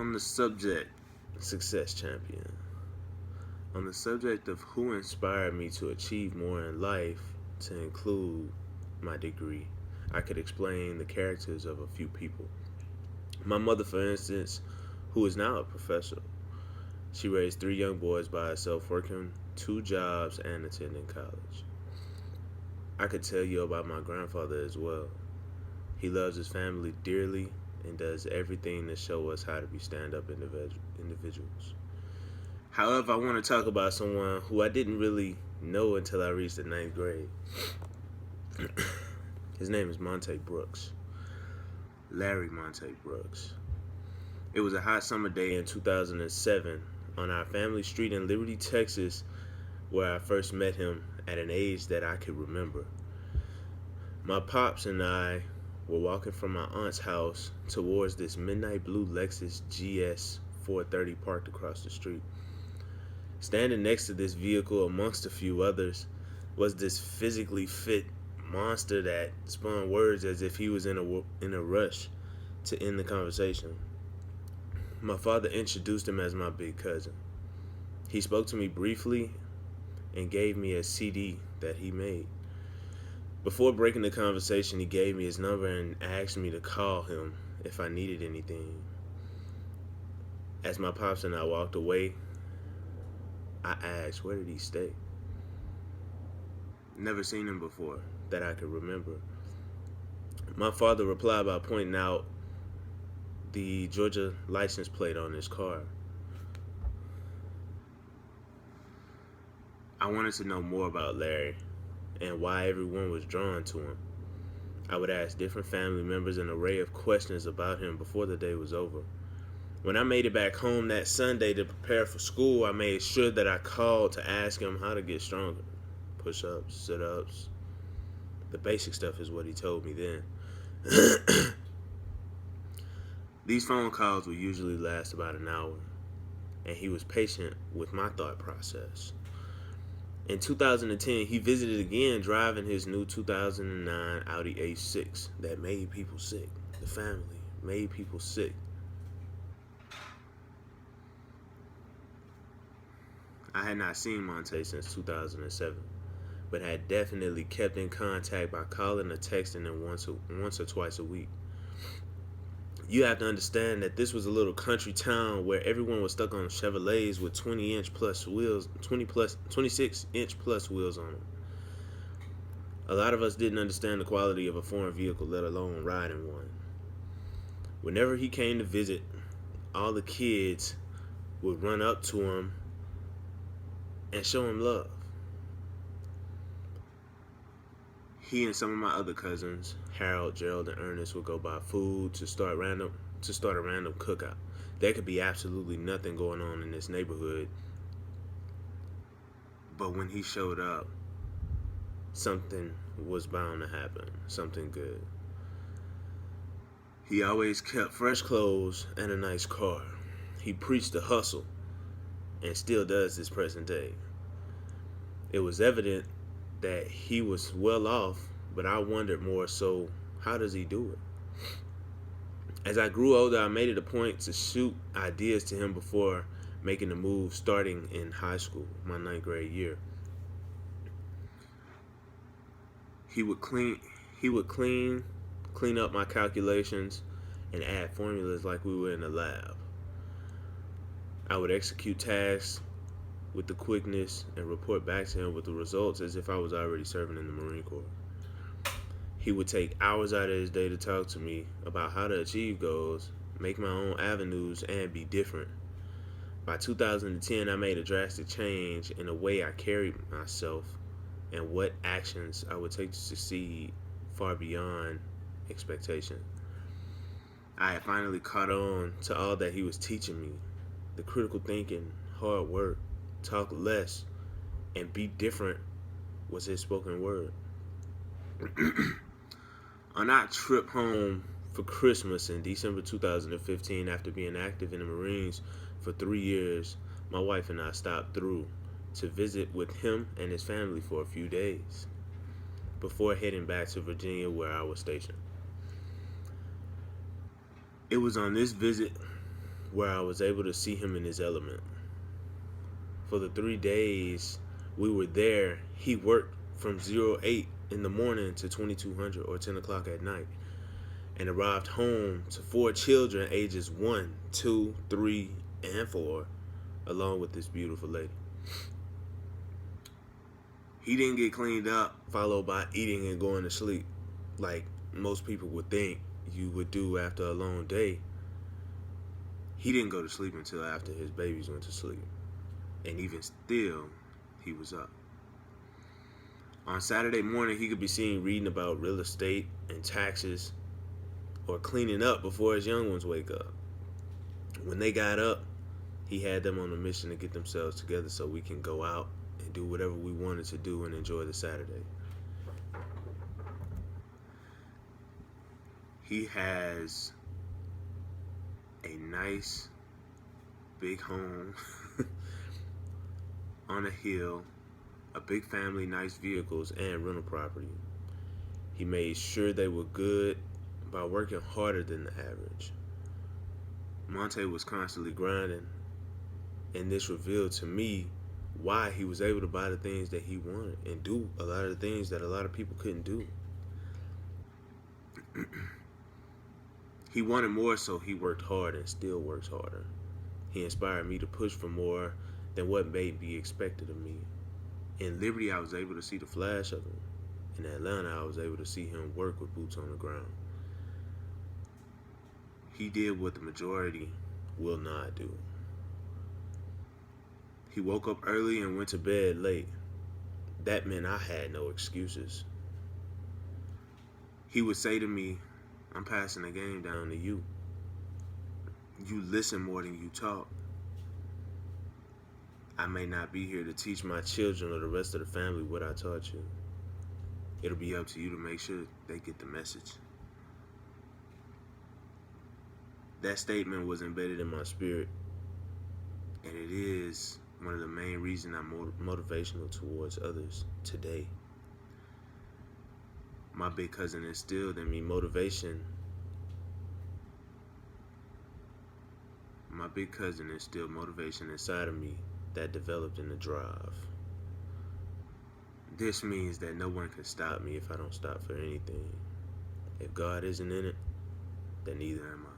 On the subject, success champion. On the subject of who inspired me to achieve more in life, to include my degree, I could explain the characters of a few people. My mother, for instance, who is now a professor, she raised three young boys by herself, working two jobs and attending college. I could tell you about my grandfather as well. He loves his family dearly and does everything to show us how to be stand up individuals. However, I want to talk about someone who I didn't really know until I reached the ninth grade. His name is Monte Brooks. Larry Monte Brooks. It was a hot summer day in 2007 on our family street in Liberty, Texas, where I first met him at an age that I could remember. My pops and I were walking from my aunt's house towards this midnight blue Lexus GS 430 parked across the street. Standing next to this vehicle amongst a few others was this physically fit monster that spun words as if he was in a rush to end the conversation. My father introduced him as my big cousin. He spoke to me briefly and gave me a CD that he made. Before breaking the conversation, he gave me his number and asked me to call him if I needed anything. As my pops and I walked away, I asked, where did he stay? Never seen him before that I could remember. My father replied by pointing out the Georgia license plate on his car. I wanted to know more about Larry and why everyone was drawn to him. I would ask different family members an array of questions about him before the day was over. When I made it back home that Sunday to prepare for school, I made sure that I called to ask him how to get stronger. Push-ups, sit-ups. The basic stuff is what he told me then. These phone calls would usually last about an hour, and he was patient with my thought process. In 2010, he visited again driving his new 2009 Audi A6 that made people sick. The family made people sick. I had not seen Monte since 2007, but had definitely kept in contact by calling or texting him once or twice a week. You have to understand that this was a little country town where everyone was stuck on Chevrolets with 26 inch plus wheels on them. A lot of us didn't understand the quality of a foreign vehicle, let alone riding one. Whenever he came to visit, all the kids would run up to him and show him love. He and some of my other cousins, Harold, Gerald, and Ernest, would go buy food to start a random cookout. There could be absolutely nothing going on in this neighborhood, but when he showed up, something was bound to happen, something good. He always kept fresh clothes and a nice car. He preached the hustle and still does this present day. It was evident that he was well off, but I wondered more so, how does he do it? As I grew older, I made it a point to shoot ideas to him before making the move starting in high school, my ninth grade year. He would clean up my calculations and add formulas like we were in a lab. I would execute tasks with the quickness and report back to him with the results as if I was already serving in the Marine Corps. He would take hours out of his day to talk to me about how to achieve goals, make my own avenues, and be different. By 2010, I made a drastic change in the way I carried myself and what actions I would take to succeed far beyond expectation. I had finally caught on to all that he was teaching me. The critical thinking, hard work, talk less, and be different was his spoken word. On our trip home for Christmas in December 2015, after being active in the Marines for 3 years, my wife and I stopped through to visit with him and his family for a few days before heading back to Virginia where I was stationed. It was on this visit where I was able to see him in his element. For the 3 days we were there, he worked from 08 in the morning to 2200 or 10 o'clock at night, and arrived home to 4 children ages 1, 2, 3, and 4, along with this beautiful lady. He didn't get cleaned up, followed by eating and going to sleep, like most people would think you would do after a long day. He didn't go to sleep until after his babies went to sleep. And even still, he was up. On Saturday morning, he could be seen reading about real estate and taxes, or cleaning up before his young ones wake up. When they got up, he had them on a mission to get themselves together so we can go out and do whatever we wanted to do and enjoy the Saturday. He has a nice big home on a hill, a big family, nice vehicles, and rental property. He made sure they were good by working harder than the average. Monte was constantly grinding, and this revealed to me why he was able to buy the things that he wanted and do a lot of the things that a lot of people couldn't do. He wanted more, so he worked hard and still works harder. He inspired me to push for more than what may be expected of me. In Liberty, I was able to see the flash of him. In Atlanta, I was able to see him work with boots on the ground. He did what the majority will not do. He woke up early and went to bed late. That meant I had no excuses. He would say to me, "I'm passing the game down to you. You listen more than you talk. I may not be here to teach my children or the rest of the family what I taught you. It'll be up to you to make sure they get the message." That statement was embedded in my spirit, and it is one of the main reasons I'm motivational towards others today. My big cousin instilled in me motivation. My big cousin instilled motivation inside of me that developed in the drive. This means that no one can stop me if I don't stop for anything. If God isn't in it, then neither am I.